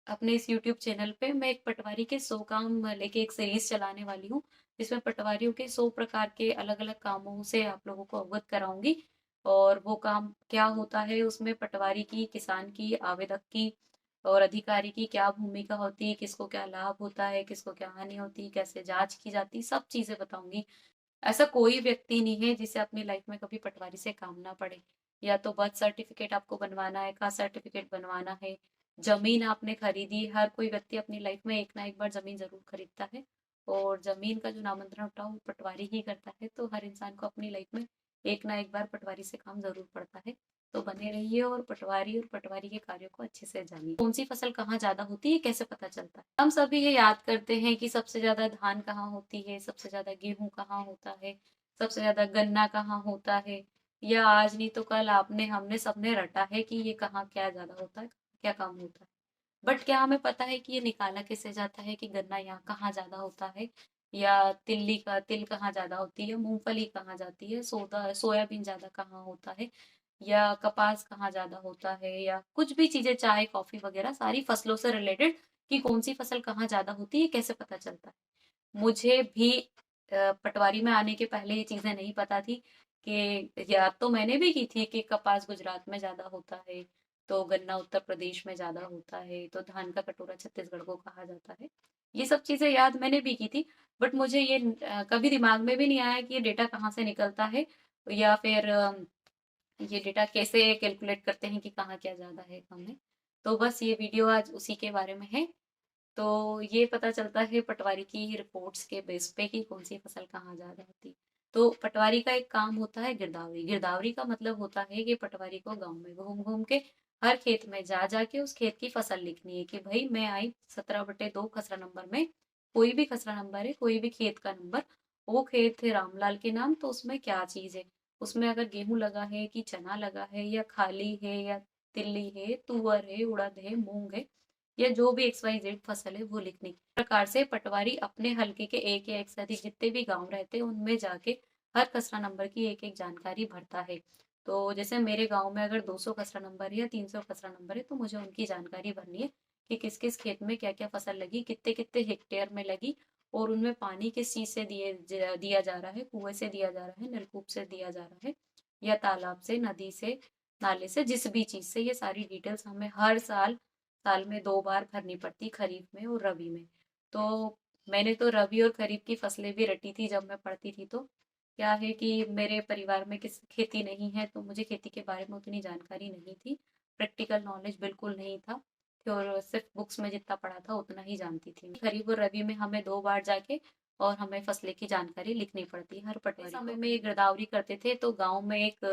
अपने इस YouTube channel पे मैं एक पटवारी के 100 काम लेके एक सीरीज चलाने वाली हूँ, जिसमें पटवारियों के 100 प्रकार के अलग अलग कामों से आप लोगों को अवगत कराऊंगी। और वो काम क्या होता है, उसमें पटवारी की, किसान की, आवेदक की और अधिकारी की क्या भूमिका होती है, किसको क्या लाभ होता है, किसको क्या हानि होती है, कैसे जांच की जाती है, सब चीजें बताऊंगी। ऐसा कोई व्यक्ति नहीं है जिसे अपनी लाइफ में कभी पटवारी से काम ना पड़े। या तो बर्थ सर्टिफिकेट आपको बनवाना है, कास्ट सर्टिफिकेट बनवाना है, जमीन आपने खरीदी, हर कोई व्यक्ति अपनी लाइफ में एक ना एक बार जमीन जरूर खरीदता है। और जमीन का जो नामंत्रण होता है वो पटवारी ही करता है, तो हर इंसान को अपनी लाइफ में एक ना एक बार पटवारी से काम जरूर पड़ता है। तो बने रहिए और पटवारी के कार्यों को अच्छे से जानिए। कौन सी फसल कहाँ ज्यादा होती है, कैसे पता चलता है? हम सभी ये याद करते हैं कि सबसे ज्यादा धान कहाँ होती है, सबसे ज्यादा गेहूं कहाँ होता है, सबसे ज्यादा गन्ना कहाँ होता है। या आज नहीं तो कल आपने हमने सबने रटा है कि ये कहाँ क्या ज्यादा होता है, क्या काम होता है। बट क्या हमें पता है कि ये निकाला कैसे जाता है, कि गन्ना यहाँ कहाँ ज्यादा होता है, या तिल कहाँ ज्यादा होती है, मूंगफली कहाँ जाती है, सोयाबीन ज्यादा कहाँ होता है, या कपास कहाँ ज्यादा होता है, या कुछ भी चीजें, चाय कॉफी वगैरह सारी फसलों से रिलेटेड, कि कौन सी फसल कहाँ ज्यादा होती है, कैसे पता चलता है। मुझे भी पटवारी में आने के पहले ये चीजें नहीं पता थी। कि याद तो मैंने भी की थी कि कपास गुजरात में ज्यादा होता है, तो गन्ना उत्तर प्रदेश में ज्यादा होता है, तो धान का कटोरा छत्तीसगढ़ को कहा जाता है। ये सब चीजें याद मैंने भी की थी। बट मुझे ये कभी दिमाग में भी नहीं आया कि ये डेटा कहाँ से निकलता है, या फिर ये डेटा कैसे कैलकुलेट करते हैं कि कहाँ क्या ज्यादा है, कम है। तो बस ये वीडियो आज उसी के बारे में है। तो ये पता चलता है पटवारी की रिपोर्ट्स के बेस पे कि कौन सी फसल कहाँ ज्यादा होती है। तो पटवारी का एक काम होता है गिरदावरी। गिरदावरी का मतलब होता है कि पटवारी को गांव में घूम घूम के हर खेत में जा जाके उस खेत की फसल लिखनी है, कि भाई मैं आई 17/2 खसरा नंबर में, कोई भी खसरा नंबर है, कोई भी खेत का नंबर, वो खेत है रामलाल के नाम, तो उसमें क्या चीज है, उसमें अगर गेहूं लगा है कि चना लगा है या खाली है या तिल्ली है, तुअर है, उड़द है, मूंग है, या जो भी XYZ फसल है वो लिखने की प्रकार से पटवारी अपने हलके के एक या एक से अधिक जितने भी गांव रहते हैं उनमें जाके हर खसरा नंबर की एक एक जानकारी भरता है। तो जैसे मेरे गांव में अगर 200 खसरा नंबर है या 300 खसरा नंबर है, तो मुझे उनकी जानकारी भरनी है कि किस किस खेत में क्या क्या फसल लगी, कितने कितने हेक्टेयर में लगी, और उनमें पानी किस चीज से दिया जा रहा है, कुएं से दिया जा रहा है, नलकूप से दिया जा रहा है, या तालाब से, नदी से, नाले से, जिस भी चीज से। ये सारी डिटेल्स हमें हर साल में 2 बार भरनी पड़ती, खरीफ में और रबी में। तो मैंने तो रबी और खरीफ की फसलें भी रटी थी जब मैं पढ़ती थी। तो क्या है कि मेरे परिवार में किस खेती नहीं है, तो मुझे खेती के बारे में उतनी जानकारी नहीं थी, प्रैक्टिकल नॉलेज बिल्कुल नहीं था। और सिर्फ बुक्स में जितना पढ़ा था उतना ही जानती थी। खरीफ और रबी में हमें 2 बार जाके और हमें फसलें की जानकारी लिखनी पड़ती है हर पटवारी को। समय में ये गिरदावरी करते थे, तो गांव में एक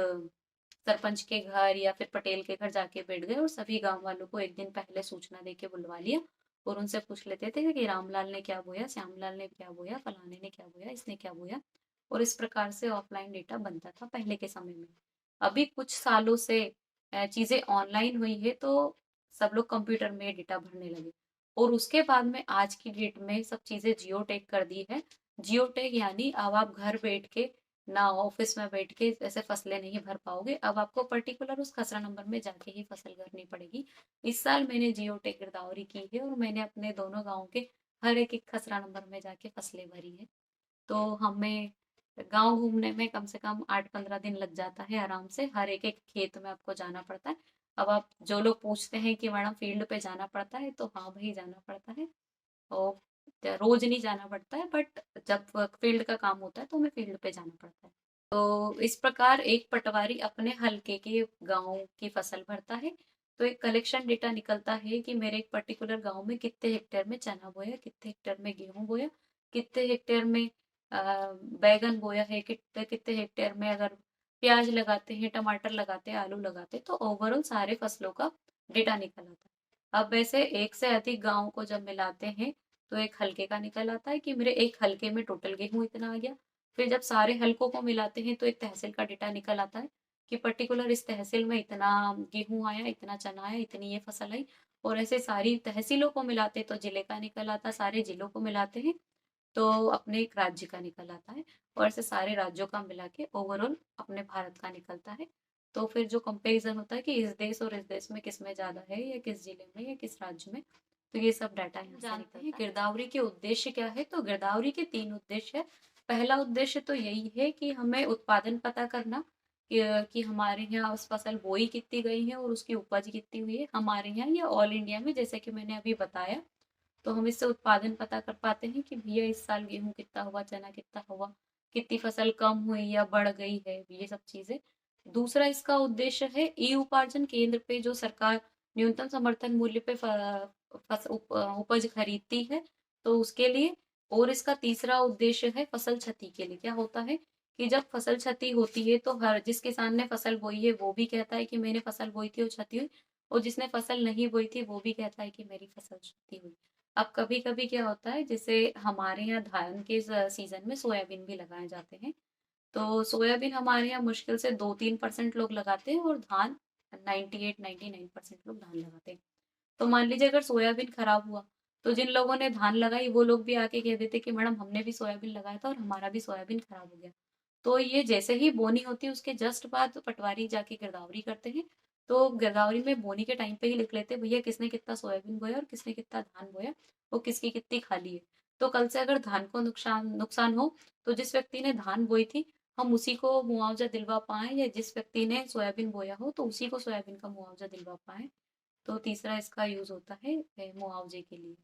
सरपंच के घर या फिर पटेल के घर जाके बैठ गए और सभी गांव वालों को एक दिन पहले सूचना देके बुलवा लिया, और उनसे पूछ लेते थे कि रामलाल ने क्या बोया, श्यामलाल ने क्या बोया, फलाने ने क्या बोया, इसने क्या बोया। और इस प्रकार से ऑफलाइन डेटा बनता था पहले के समय में। अभी कुछ सालों से चीजें ऑनलाइन हुई है, तो सब लोग कंप्यूटर में डेटा भरने लगे। और उसके बाद में आज की डेट में सब चीजें जियो टेक कर दी है। जियो टेक यानी अब आप घर बैठ के, ना ऑफिस में बैठ के ऐसे फसलें नहीं भर पाओगे, अब आपको पर्टिकुलर उस खसरा नंबर में जाके ही फसल करनी पड़ेगी। इस साल मैंने जियो टेक गिरदावरी की है और मैंने अपने दोनों गाँव के हर एक एक खसरा नंबर में जाके फसलें भरी है। तो हमें गांव घूमने में कम से कम 8-15 दिन लग जाता है आराम से, हर एक एक खेत में आपको जाना पड़ता है। अब आप जो लोग पूछते हैं कि मैडम फील्ड पे जाना पड़ता है, तो हाँ भाई जाना पड़ता है। और रोज नहीं जाना पड़ता है, बट जब फील्ड का काम होता है तो हमें फील्ड पे जाना पड़ता है। तो इस प्रकार एक पटवारी अपने हलके के गांव की फसल भरता है। तो एक कलेक्शन डेटा निकलता है कि मेरे एक पर्टिकुलर गांव में कितने हेक्टेयर में चना बोया, कितने हेक्टेयर में गेहूं बोया, कितने हेक्टेयर में बैगन बोया है, कितने कितने हेक्टेयर में अगर प्याज लगाते हैं, टमाटर लगाते हैं, आलू लगाते हैं, तो ओवरऑल सारे फसलों का डेटा निकल आता है। अब वैसे एक से अधिक गाँव को जब मिलाते हैं, तो एक हल्के का निकल आता है कि मेरे एक हल्के में टोटल गेहूं इतना आ गया। फिर जब सारे हलकों को मिलाते हैं तो एक तहसील का डेटा निकल आता है कि पर्टिकुलर इस तहसील में इतना गेहूं आया, इतना चना आया, इतनी ये फसल आई। और ऐसे सारी तहसीलों को मिलाते तो जिले का निकल आता, सारे जिलों को मिलाते हैं तो अपने एक राज्य का निकल आता है। और ऐसे सारे राज्यों का मिला के ओवरऑल अपने भारत का निकलता है। तो फिर जो कंपैरिजन होता है कि इस देश और इस देश में किस में ज्यादा है, या किस जिले में या किस राज्य में, तो ये सब डाटा यहाँ से निकलता है। गिरदावरी के उद्देश्य क्या है? तो गिरदावरी के 3 उद्देश्य है। पहला उद्देश्य तो यही है कि हमें उत्पादन पता करना कि हमारे यहाँ फसल बोई कितनी गई है और उसकी उपज कितनी हुई है हमारे यहाँ या ऑल इंडिया में, जैसे कि मैंने अभी बताया। तो हम इससे उत्पादन पता कर पाते हैं कि भैया इस साल गेहूं कितना हुआ, चना कितना हुआ, कितनी फसल कम हुई या बढ़ गई है, ये सब चीजें। दूसरा इसका उद्देश्य है ई उपार्जन केंद्र पे जो सरकार न्यूनतम समर्थन मूल्य पे उपज खरीदती है, तो उसके लिए। और इसका तीसरा उद्देश्य है फसल क्षति के लिए। क्या होता है कि जब फसल क्षति होती है तो हर जिस किसान ने फसल बोई है वो भी कहता है कि मैंने फसल बोई थी और क्षति हुई, और जिसने फसल नहीं बोई थी वो भी कहता है कि मेरी फसल क्षति हुई। अब कभी कभी क्या होता है, जैसे हमारे यहाँ धान के सीजन में सोयाबीन भी लगाए जाते हैं। तो सोयाबीन हमारे यहाँ मुश्किल से 2-3% लोग लगाते हैं और धान 98-99% लोग धान लगाते हैं। तो मान लीजिए अगर सोयाबीन खराब हुआ, तो जिन लोगों ने धान लगाई वो लोग भी आके कह देते कि मैडम हमने भी सोयाबीन लगाया था और हमारा भी सोयाबीन खराब हो गया। तो ये जैसे ही बोनी होती है उसके जस्ट बाद पटवारी जाके गिरदावरी करते हैं। तो गिरदावरी में बोनी के टाइम पे ही लिख लेते हैं भैया किसने कितना सोयाबीन बोया और किसने कितना धान बोया, वो किसकी कितनी खाली है। तो कल से अगर धान को नुकसान नुकसान हो, तो जिस व्यक्ति ने धान बोई थी हम उसी को मुआवजा दिलवा पाए, या जिस व्यक्ति ने सोयाबीन बोया हो तो उसी को सोयाबीन का मुआवजा दिलवा पाए। तो तीसरा इसका यूज होता है मुआवजे के लिए।